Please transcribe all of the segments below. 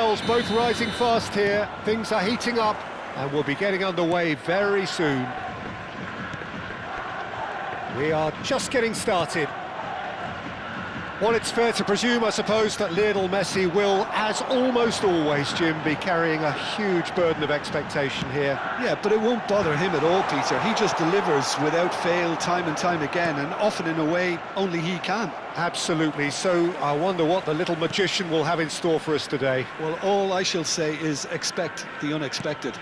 goals, both rising fast here. Things are heating up and we'll be getting underway very soon. We are just getting started. Well, it's fair to presume, I suppose, that Lionel Messi will, as almost always, Jim, be carrying a huge burden of expectation here. Yeah, but it won't bother him at all, Peter. He just delivers without fail time and time again, and often in a way only he can. Absolutely. So I wonder what the little magician will have in store for us today. Well, all I shall say is expect the unexpected.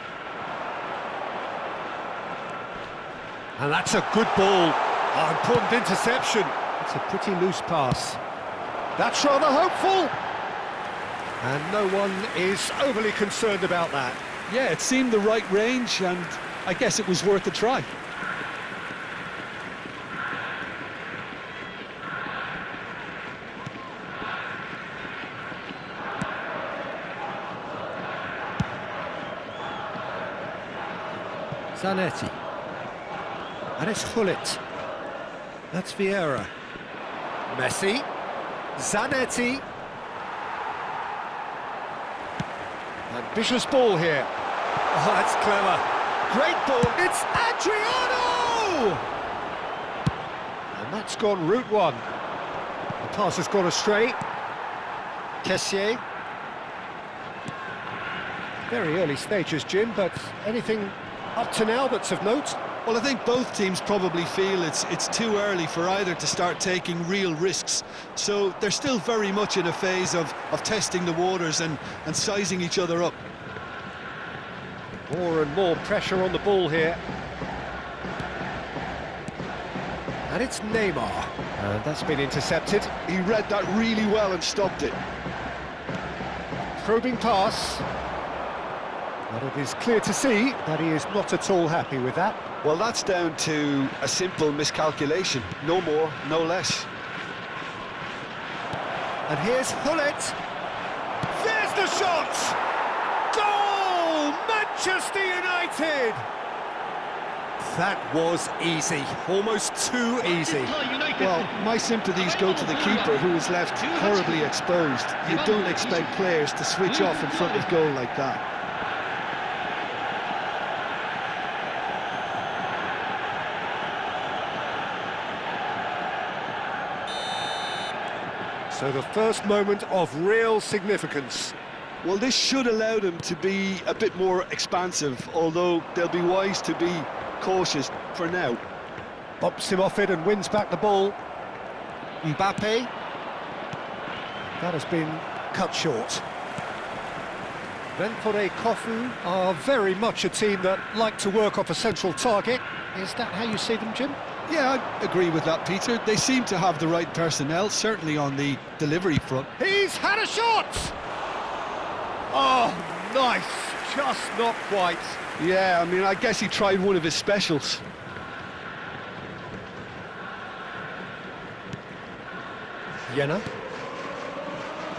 And that's a good ball. Oh, important interception. It's a pretty loose pass. That's rather hopeful. And no one is overly concerned about that. Yeah, it seemed the right range, and I guess it was worth a try. Zanetti. And it's Hullet. That's Vieira. Messi. Zanetti. Ambitious ball here. Oh, that's clever. Great ball. It's Adriano! And that's gone route one. The pass has gone astray. Kessié. Very early stages, Jim, but anything up to now that's of note? Well, I think both teams probably feel it's too early for either to start taking real risks. So they're still very much in a phase of testing the waters and sizing each other up. More and more pressure on the ball here. And it's Neymar. And that's been intercepted. He read that really well and stopped it. Probing pass. But it is clear to see that he is not at all happy with that. Well, that's down to a simple miscalculation. No more, no less. And here's Hullet. There's the shot! Goal! Manchester United! That was easy. Almost too easy. Well, my sympathies go to the keeper, who is left horribly exposed. You don't expect players to switch off in front of goal like that. So the first moment of real significance. Well, this should allow them to be a bit more expansive, although they'll be wise to be cautious for now. Bumps him off it and wins back the ball. Mbappe. That has been cut short. Renfore Kofu are very much a team that like to work off a central target. Is that how you see them, Jim? Yeah, I agree with that, Peter. They seem to have the right personnel, certainly on the delivery front. He's had a shot! Oh, nice. Just not quite. Yeah, I mean, I guess he tried one of his specials. Jena.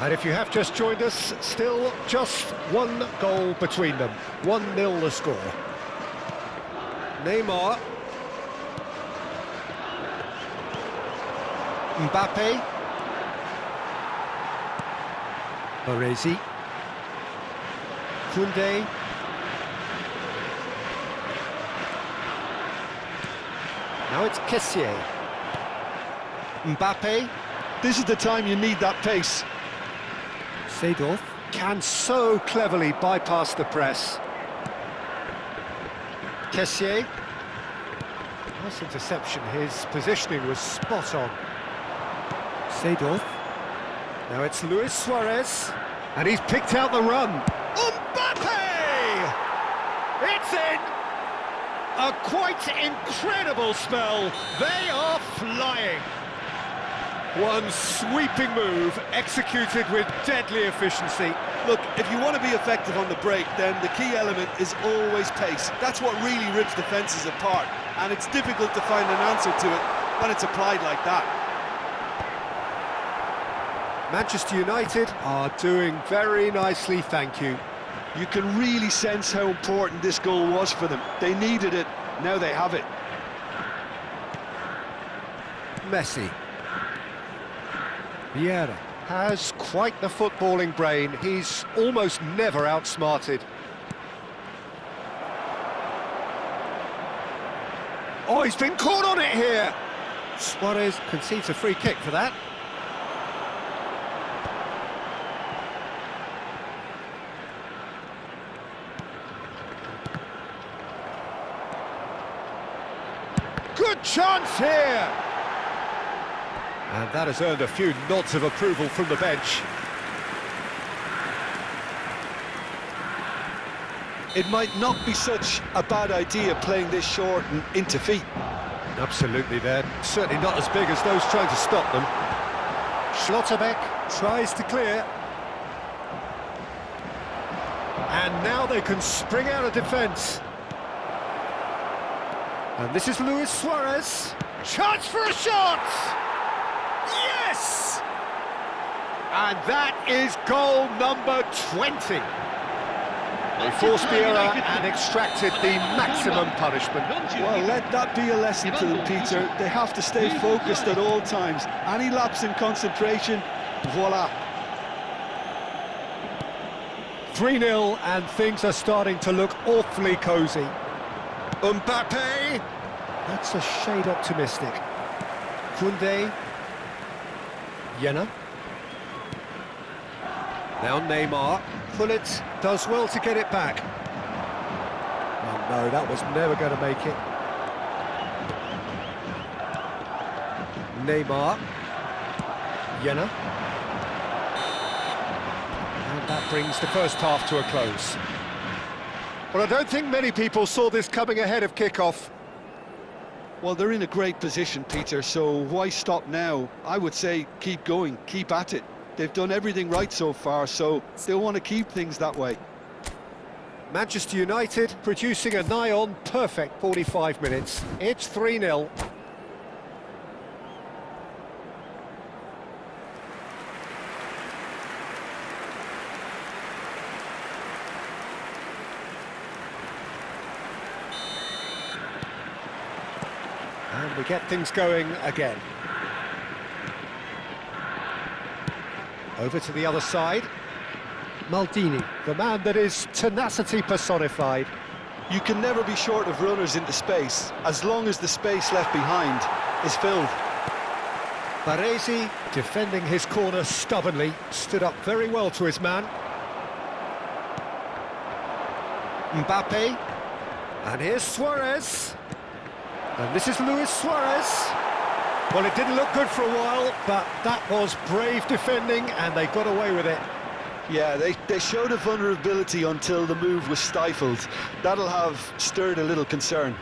And if you have just joined us, still just one goal between them. 1-0 the score. Neymar. Mbappe. Baresi. Koundé. Now it's Kessié. Mbappe. This is the time you need that pace. Seedorf can so cleverly bypass the press. Kessié. Nice interception. His positioning was spot on. Seedorf. Now it's Luis Suarez. And he's picked out the run. Mbappe! It's in! A quite incredible spell. They are flying. One sweeping move, executed with deadly efficiency. Look, if you want to be effective on the break, then the key element is always pace. That's what really rips defences apart, and it's difficult to find an answer to it when it's applied like that. Manchester United are doing very nicely, thank you. You can really sense how important this goal was for them. They needed it, now they have it. Messi. Vieira. has quite the footballing brain. He's almost never outsmarted. Oh, he's been caught on it here! Suarez concedes a free kick for that. Good chance here! And that has earned a few nods of approval from the bench. It might not be such a bad idea playing this short and into feet. Absolutely, they're certainly not as big as those trying to stop them. Schlotterbeck tries to clear. And now they can spring out of defence. And this is Luis Suarez. Chance for a shot! Yes! And that is goal number 20. They forced the error and extracted the maximum punishment. Well, let that be a lesson to them, Peter. They have to stay focused at all times. Any lapse in concentration, voila. 3-0 and things are starting to look awfully cosy. Mbappe! That's a shade optimistic. Koundé. Jenner. Now Neymar. Pullet does well to get it back. Oh no, that was never going to make it. Neymar. Jenner. And that brings the first half to a close. Well, I don't think many people saw this coming ahead of kickoff. Well, they're in a great position, Peter, so why stop now? I would say keep going, keep at it. They've done everything right so far, so they'll want to keep things that way. Manchester United producing a nigh-on perfect 45 minutes. It's 3-0. And we get things going again. Over to the other side. Maldini, the man that is tenacity personified. You can never be short of runners into space, as long as the space left behind is filled. Baresi, defending his corner stubbornly, stood up very well to his man. Mbappe. And here's Suarez. And this is Luis Suarez. Well, it didn't look good for a while, but that was brave defending, and they got away with it. Yeah, they showed a vulnerability until the move was stifled. That'll have stirred a little concern.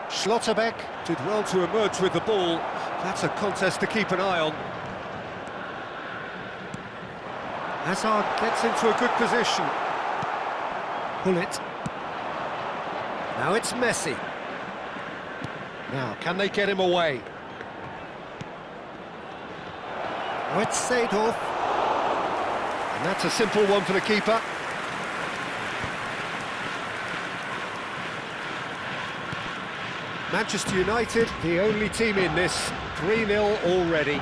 Schlotterbeck did well to emerge with the ball. That's a contest to keep an eye on. Hazard gets into a good position. Pullet. Now it's Messi. Now, can they get him away? Oh, it's Seedorf. And that's a simple one for the keeper. Manchester United, the only team in this, 3-0 already.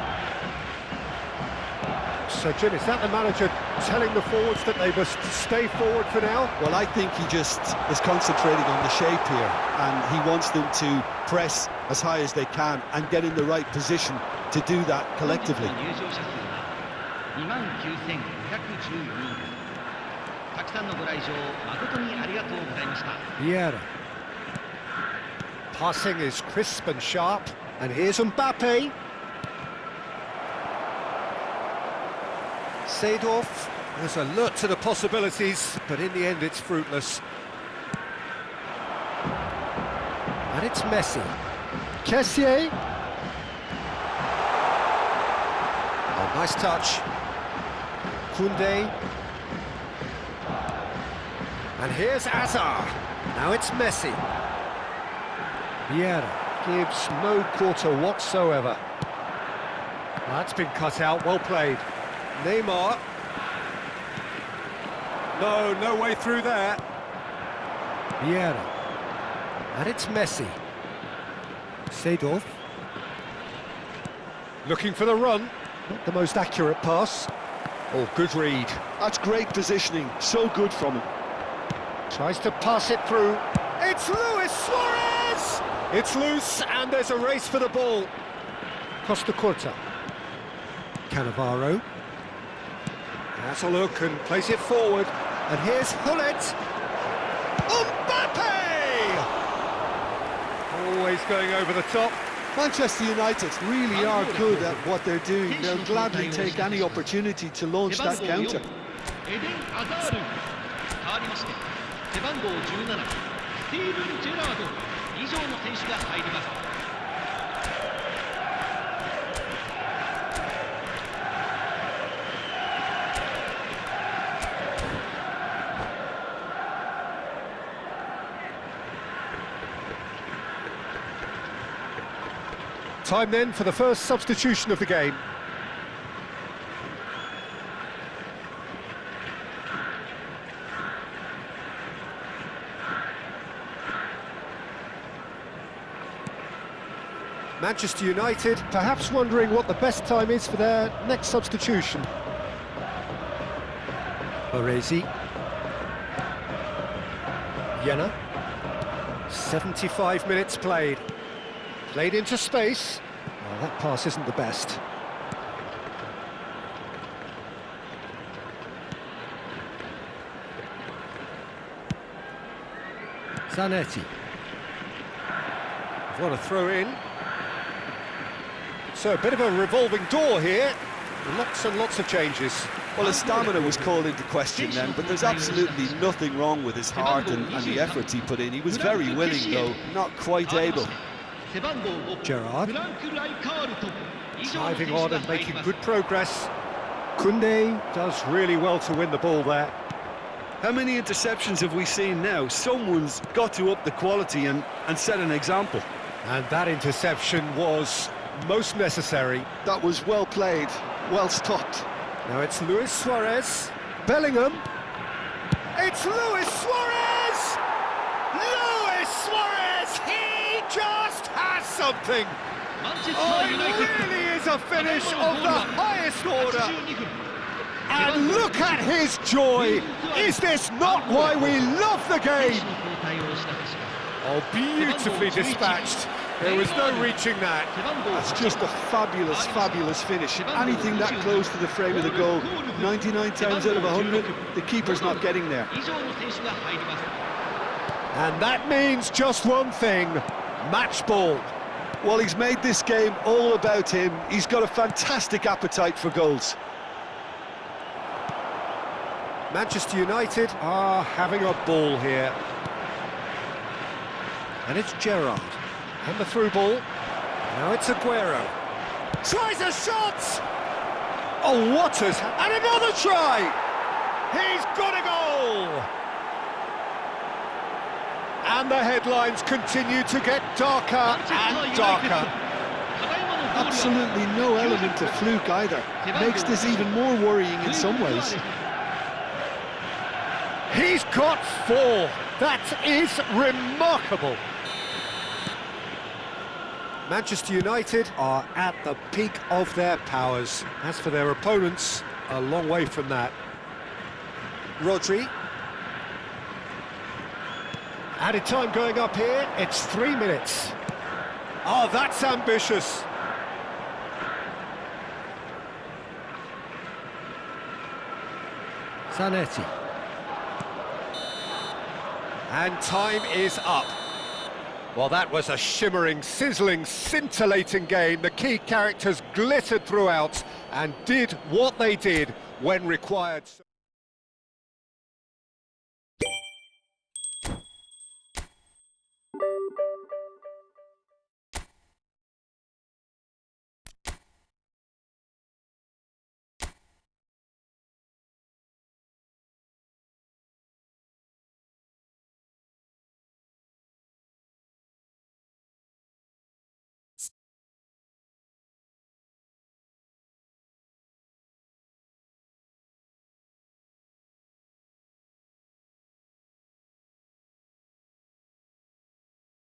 So, Jim, is that the manager telling the forwards that they must stay forward for now? Well, I think he just is concentrating on the shape here, and he wants them to press as high as they can and get in the right position to do that collectively. Vieira. Passing is crisp and sharp, and here's Mbappe. Seedorf was alert to the possibilities, but in the end it's fruitless. And it's Messi. Kessié. Oh, nice touch. Koundé. And here's Hazard. Now it's Messi. Vieira gives no quarter whatsoever. That's been cut out, well played. Neymar. No way through there. Vieira. And it's Messi. Seedorf. Looking for the run. Not the most accurate pass. Oh, good read. That's great positioning, so good from him. Tries to pass it through. It's Luis Suarez! It's loose, and there's a race for the ball. Costa Corta. Cannavaro. Has a look and plays it forward. And here's Hullet. Mbappe! Always going over the top. Manchester United really are good at what they're doing. They'll gladly take any opportunity to launch that counter. Time then for the first substitution of the game. Manchester United perhaps wondering what the best time is for their next substitution. Baresi. Jena. 75 minutes played. Played into space. Well, that pass isn't the best. Zanetti. What a throw in. So a bit of a revolving door here. Lots and lots of changes. Well, his stamina was called into question then, but there's absolutely nothing wrong with his heart and the efforts he put in. He was very willing, though not quite able. Gerrard. Driving on and making good progress. Koundé does really well to win the ball there. How many interceptions have we seen now? Someone's got to up the quality and set an example. And that interception was most necessary. That was well played, well stopped. Now it's Luis Suarez. Bellingham. It's Luis Suarez! Luis Suarez! He just has something! Oh, it really is a finish of the highest order! And look at his joy! Is this not why we love the game? Oh, beautifully dispatched. There was no reaching that. That's just a fabulous, fabulous finish. Anything that close to the frame of the goal, 99 times out of 100, the keeper's not getting there. And that means just one thing, match ball. Well, he's made this game all about him. He's got a fantastic appetite for goals. Manchester United are having a ball here. And it's Gerrard. And the through ball. Now it's Aguero. Tries a shot! Oh, what has... And another try! He's got a goal! And the headlines continue to get darker and darker. Absolutely no element of fluke either. Makes this even more worrying in some ways. He's got 4. That is remarkable. Manchester United are at the peak of their powers. As for their opponents, a long way from that. Rodri. Added time going up here, it's 3 minutes. Oh, that's ambitious. Zanetti. And time is up. Well, that was a shimmering, sizzling, scintillating game. The key characters glittered throughout and did what they did when required.